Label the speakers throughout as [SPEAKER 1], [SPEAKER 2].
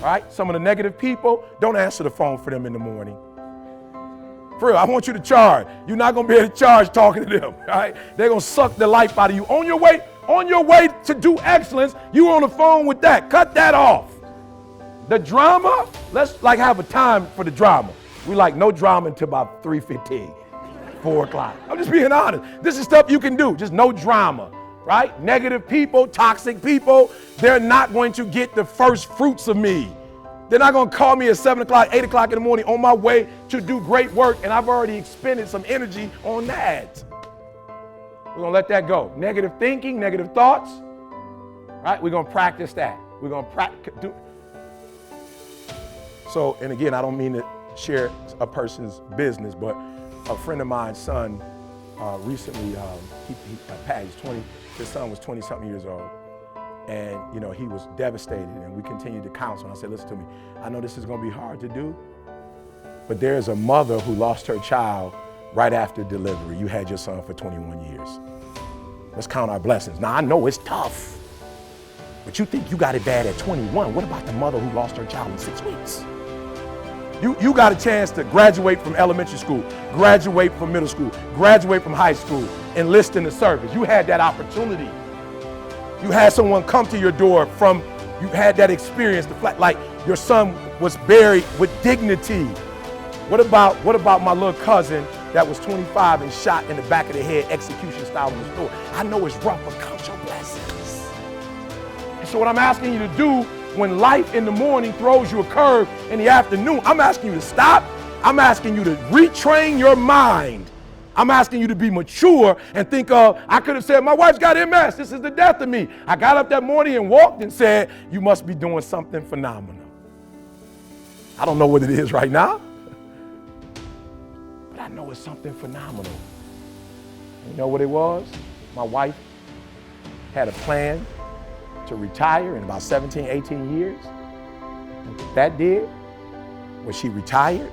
[SPEAKER 1] All right? Some of the negative people, don't answer the phone for them in the morning. For real, I want you to charge. You're not going to be able to charge talking to them. All right? They're going to suck the life out of you. On your way to do excellence, you on the phone with that. Cut that off. The drama, let's like have a time for the drama. We like no drama until about 3:15, 4 o'clock. I'm just being honest. This is stuff you can do, just no drama, right? Negative people, toxic people, they're not going to get the first fruits of me. They're not going to call me at 7 o'clock, 8 o'clock in the morning on my way to do great work, and I've already expended some energy on that. We're going to let that go. Negative thinking, negative thoughts, right? We're going to practice that. We're going to do. So, and again, I don't mean to share a person's business, but a friend of mine's son recently, he passed 20, his son was 20 something years old. And, you know, he was devastated, and we continued to counsel. And I said, listen to me, I know this is going to be hard to do, but there's a mother who lost her child right after delivery. You had your son for 21 years. Let's count our blessings. Now, I know it's tough, but you think you got it bad at 21. What about the mother who lost her child in 6 weeks? You got a chance to graduate from elementary school, graduate from middle school, graduate from high school, enlist in the service. You had that opportunity. You had someone come to your door you had that experience, like your son was buried with dignity. What about my little cousin that was 25 and shot in the back of the head, execution style in the store? I know it's rough, but count your blessings. And so what I'm asking you to do when life in the morning throws you a curve in the afternoon, I'm asking you to stop. I'm asking you to retrain your mind. I'm asking you to be mature and think of, I could have said, my wife's got MS. This is the death of me. I got up that morning and walked and said, you must be doing something phenomenal. I don't know what it is right now, but I know it's something phenomenal. You know what it was? My wife had a plan to retire in about 17, 18 years. And what that did was she retired.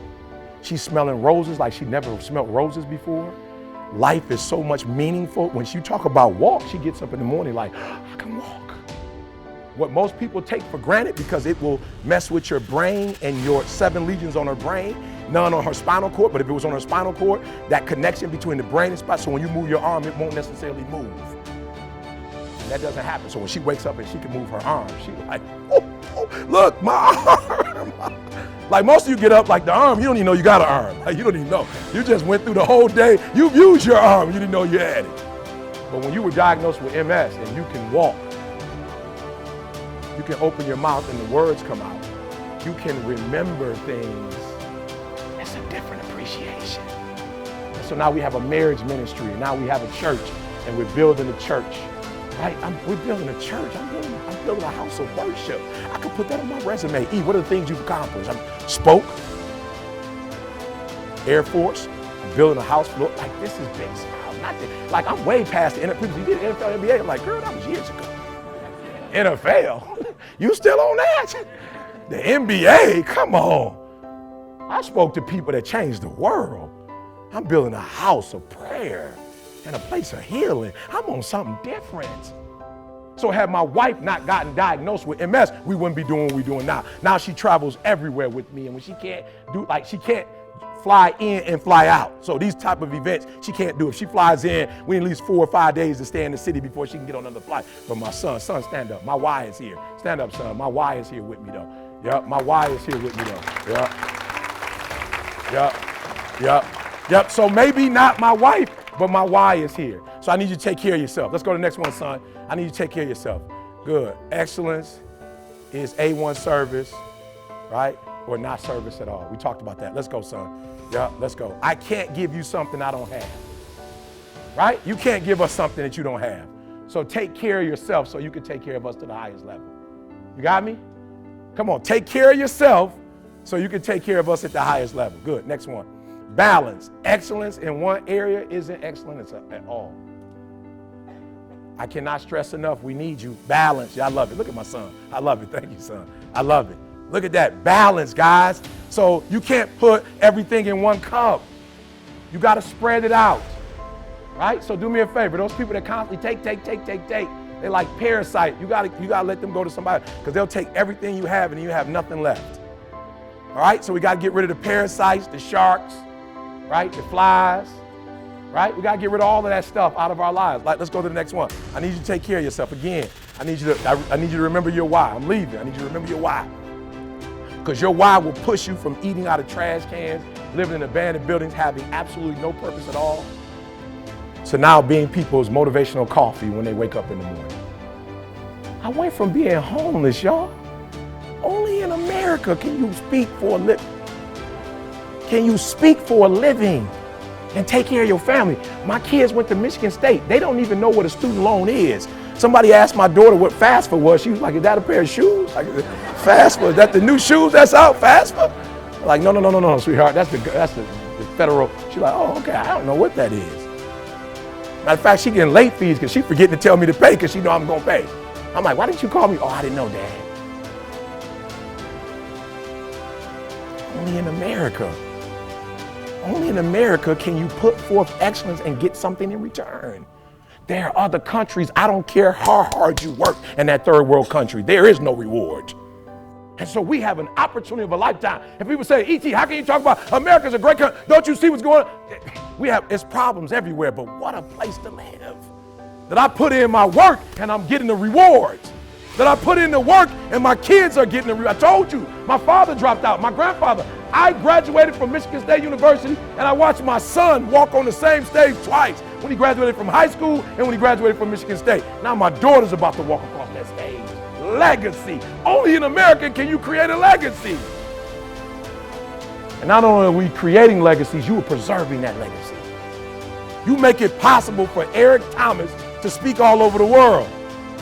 [SPEAKER 1] She's smelling roses like she never smelled roses before. Life is so much meaningful. When she talk about walk, she gets up in the morning like, I can walk. What most people take for granted because it will mess with your brain and your 7 legions on her brain, none on her spinal cord, but if it was on her spinal cord, that connection between the brain and spine, so when you move your arm, it won't necessarily move. And that doesn't happen. So when she wakes up and she can move her arm, she's like, oh, look, my arm. Like most of you get up like the arm, you don't even know you got an arm. Like, you don't even know. You just went through the whole day. You've used your arm. You didn't know you had it. But when you were diagnosed with MS and you can walk, you can open your mouth and the words come out. You can remember things. It's a different appreciation. And so now we have a marriage ministry. And now we have a church and we're building a church. Right? We're building a church. I'm building a house of worship. I could put that on my resume. What are the things you've accomplished? Spoke, Air Force, I'm building a house. Like this is big stuff. Like I'm way past the NFL. You did NFL, NBA. I'm like, girl, that was years ago. NFL? You still on that? The NBA? Come on. I spoke to people that changed the world. I'm building a house of prayer and a place of healing. I'm on something different. So had my wife not gotten diagnosed with MS, we wouldn't be doing what we're doing now. Now she travels everywhere with me, and when she can't she can't fly in and fly out. So these type of events, she can't do. If she flies in, we need at least 4 or 5 days to stay in the city before she can get on another flight. But my son, stand up. My Y is here. Stand up, son. My Y is here with me, though. Yep, my Y is here with me, though. Yep. So maybe not my wife, but my Y is here. So I need you to take care of yourself. Let's go to the next one, son. I need you to take care of yourself. Good. Excellence is A1 service, right? Or not service at all. We talked about that. Let's go, son. Yeah, let's go. I can't give you something I don't have, right? You can't give us something that you don't have. So take care of yourself so you can take care of us to the highest level. You got me? Come on, take care of yourself so you can take care of us at the highest level. Good. Next one. Balance. Excellence in one area isn't excellence at all. I cannot stress enough, we need you. Balance. Yeah, I love it. Look at my son. I love it. Thank you, son. I love it. Look at that. Balance, guys. So you can't put everything in one cup. You got to spread it out, right? So do me a favor. Those people that constantly take, They like parasite. You gotta let them go to somebody because they'll take everything you have and you have nothing left. All right, so we gotta get rid of the parasites, the sharks, right? The flies, right? We gotta get rid of all of that stuff out of our lives. Like, let's go to the next one. I need you to take care of yourself again. I need you to remember your why. I'm leaving. I need you to remember your why. Because your why will push you from eating out of trash cans, living in abandoned buildings, having absolutely no purpose at all, to now being people's motivational coffee when they wake up in the morning. I went from being homeless, y'all. Only in America can you speak for a living. Can you speak for a living and take care of your family? My kids went to Michigan State. They don't even know what a student loan is. Somebody asked my daughter what FAFSA was. She was like, is that a pair of shoes? Like, FAFSA, is that the new shoes that's out, FAFSA? Like, no, sweetheart, that's the federal. She's like, oh, okay, I don't know what that is. Matter of fact, she getting late fees because she forgetting to tell me to pay because she know I'm gonna pay. I'm like, why didn't you call me? Oh, I didn't know, Dad. Only in America can you put forth excellence and get something in return. There are other countries, I don't care how hard you work in that third world country, there is no reward. And so we have an opportunity of a lifetime. And people say, E.T., how can you talk about America's a great country? Don't you see what's going on? It's problems everywhere, but what a place to live. That I put in my work and I'm getting the rewards. That I put in the work and my kids are getting the rewards. I told you, my father dropped out, my grandfather. I graduated from Michigan State University and I watched my son walk on the same stage twice. When he graduated from high school and when he graduated from Michigan State. Now my daughter's about to walk across that stage. Legacy. Only in America can you create a legacy. And not only are we creating legacies, you are preserving that legacy. You make it possible for Eric Thomas to speak all over the world.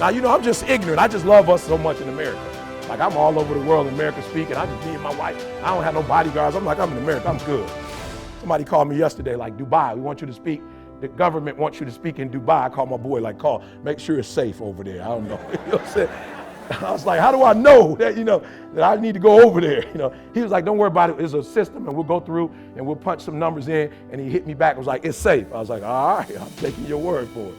[SPEAKER 1] Now, you know, I'm just ignorant. I just love us so much in America. Like, I'm all over the world in America speaking. I just me and my wife. I don't have no bodyguards. I'm like, I'm in America. I'm good. Somebody called me yesterday, like, Dubai, we want you to speak. The government wants you to speak in Dubai. I called my boy, like, make sure it's safe over there. I don't know. You know what I'm saying? I was like, how do I know that, that I need to go over there? He was like, don't worry about it. It's a system and we'll go through and we'll punch some numbers in. And he hit me back and was like, it's safe. I was like, all right, I'm taking your word for it.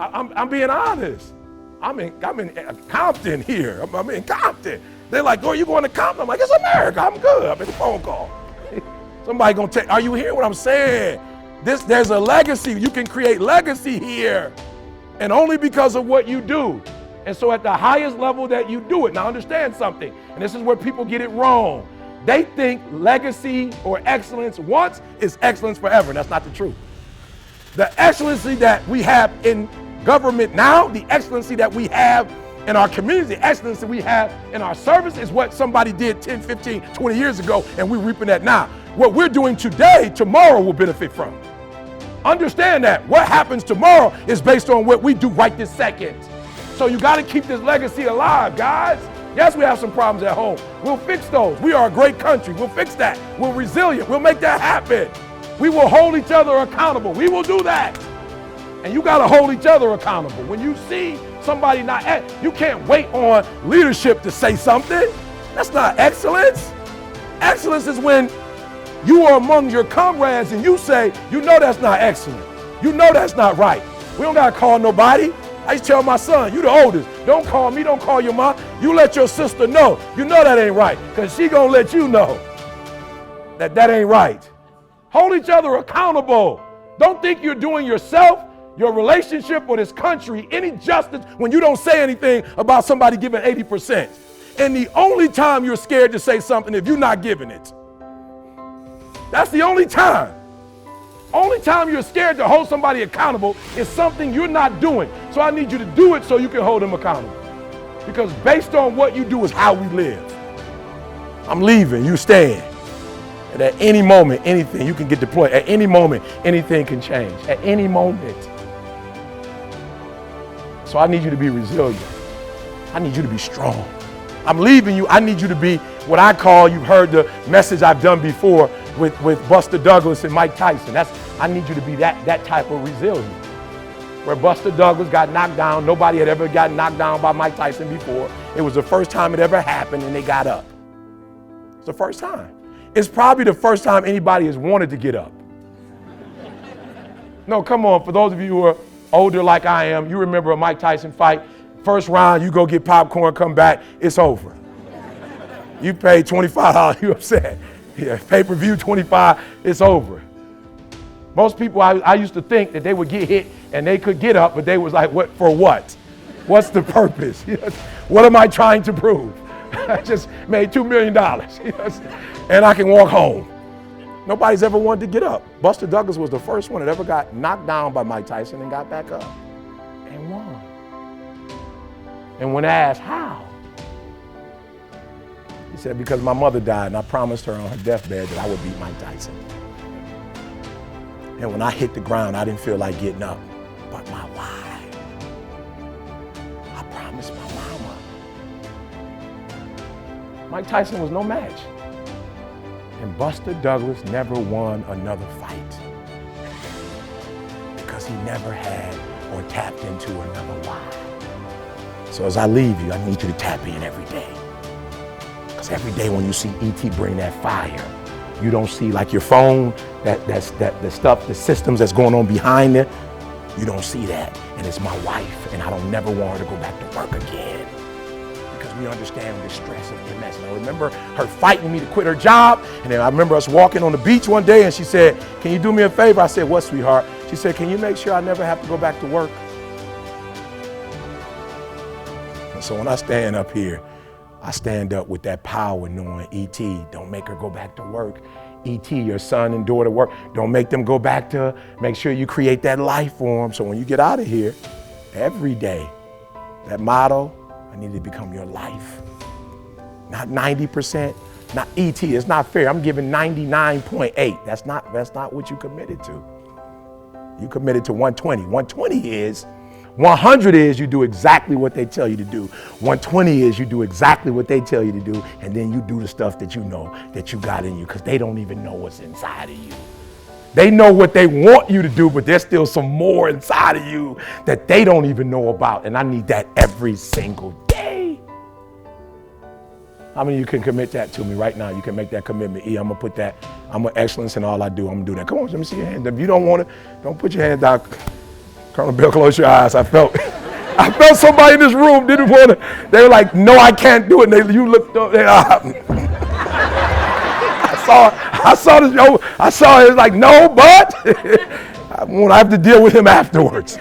[SPEAKER 1] I'm being honest. I'm in Compton here. I'm in Compton. They're like, oh, you going to Compton? I'm like, it's America. I'm good. I'm in a phone call. Somebody gonna take, are you hearing what I'm saying? There's a legacy. You can create legacy here. And only because of what you do. And so at the highest level that you do it, now understand something, and this is where people get it wrong. They think legacy or excellence once is excellence forever. That's not the truth. The excellency that we have in government now, the excellency that we have in our community, the excellency we have in our service is what somebody did 10, 15, 20 years ago, and we're reaping that now. What we're doing today, tomorrow will benefit from. Understand that. What happens tomorrow is based on what we do right this second. So you got to keep this legacy alive, guys. Yes, we have some problems at home. We'll fix those. We are a great country. We'll fix that. We're resilient. We'll make that happen. We will hold each other accountable. We will do that. And you got to hold each other accountable. When you see somebody not, you can't wait on leadership to say something. That's not excellence. Excellence is when you are among your comrades and you say, you know that's not excellent. You know that's not right. We don't got to call nobody. I used to tell my son, you the oldest, don't call me, don't call your mom. You let your sister know. You know that ain't right, because she gonna let you know that ain't right. Hold each other accountable. Don't think you're doing yourself, your relationship, or this country any justice when you don't say anything about somebody giving 80%. And the only time you're scared to say something if you're not giving it. That's the only time. Only time you're scared to hold somebody accountable is something you're not doing. So I need you to do it so you can hold them accountable. Because based on what you do is how we live. I'm leaving, you staying. And at any moment, anything, you can get deployed. At any moment, anything can change. At any moment. So I need you to be resilient. I need you to be strong. I'm leaving you. I need you to be what I call, you've heard the message I've done before with Buster Douglas and Mike Tyson. I need you to be that type of resilient. Where Buster Douglas got knocked down, nobody had ever gotten knocked down by Mike Tyson before. It was the first time it ever happened and they got up. It's the first time. It's probably the first time anybody has wanted to get up. No, come on, for those of you who are older like I am, you remember a Mike Tyson fight. First round, you go get popcorn, come back, it's over. You paid $25, you upset. Yeah, pay-per-view 25, it's over. Most people, I used to think that they would get hit and they could get up, but they was like, what for what? What's the purpose? What am I trying to prove? I just made $2 million, and I can walk home. Nobody's ever wanted to get up. Buster Douglas was the first one that ever got knocked down by Mike Tyson and got back up and won. And when asked how, he said, because my mother died and I promised her on her deathbed that I would beat Mike Tyson. And when I hit the ground, I didn't feel like getting up. But my why? I promised my mama. Mike Tyson was no match. And Buster Douglas never won another fight because he never had or tapped into another why. So as I leave you, I need you to tap in every day. Because every day when you see E.T. bring that fire, you don't see like your phone, the stuff, the systems that's going on behind it, you don't see that. And it's my wife, and I don't never want her to go back to work again. Because we understand the stress of MS. And I remember her fighting me to quit her job. And then I remember us walking on the beach one day and she said, can you do me a favor? I said, what, sweetheart? She said, can you make sure I never have to go back to work? And so when I stand up here, I stand up with that power knowing, E.T., don't make her go back to work. E.T., your son and daughter work, don't make them go back to, make sure you create that life for them. So when you get out of here, every day, that motto, I need to become your life. Not 90%, not E.T., it's not fair. I'm giving 99.8. That's not what you committed to. You committed to 120. 120 is, 100 is you do exactly what they tell you to do. 120 is you do exactly what they tell you to do, and then you do the stuff that you know that you got in you, because they don't even know what's inside of you. They know what they want you to do, but there's still some more inside of you that they don't even know about, and I need that every single day. How many of you can commit that to me right now? You can make that commitment. I'm gonna put that, I'm an excellence in all I do. I'm gonna do that. Come on, let me see your hand. If you don't want it, don't put your hand down. Colonel Bill, close your eyes. I felt somebody in this room didn't want to. They were like, no, I can't do it. And you looked up. I saw this. I saw it. It was like, no, but I won't have to deal with him afterwards.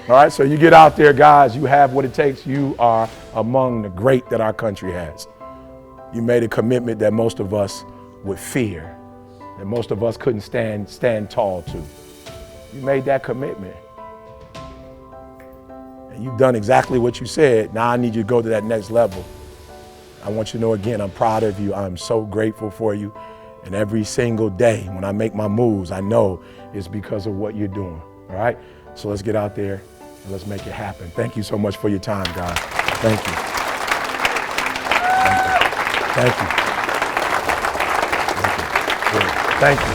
[SPEAKER 1] All right, so you get out there, guys. You have what it takes. You are among the great that our country has. You made a commitment that most of us would fear, that most of us couldn't stand tall to. You made that commitment. And you've done exactly what you said. Now I need you to go to that next level. I want you to know again, I'm proud of you. I'm so grateful for you. And every single day when I make my moves, I know it's because of what you're doing. All right? So let's get out there and let's make it happen. Thank you so much for your time, guys. Thank you. Thank you. Thank you. Thank you. Thank you.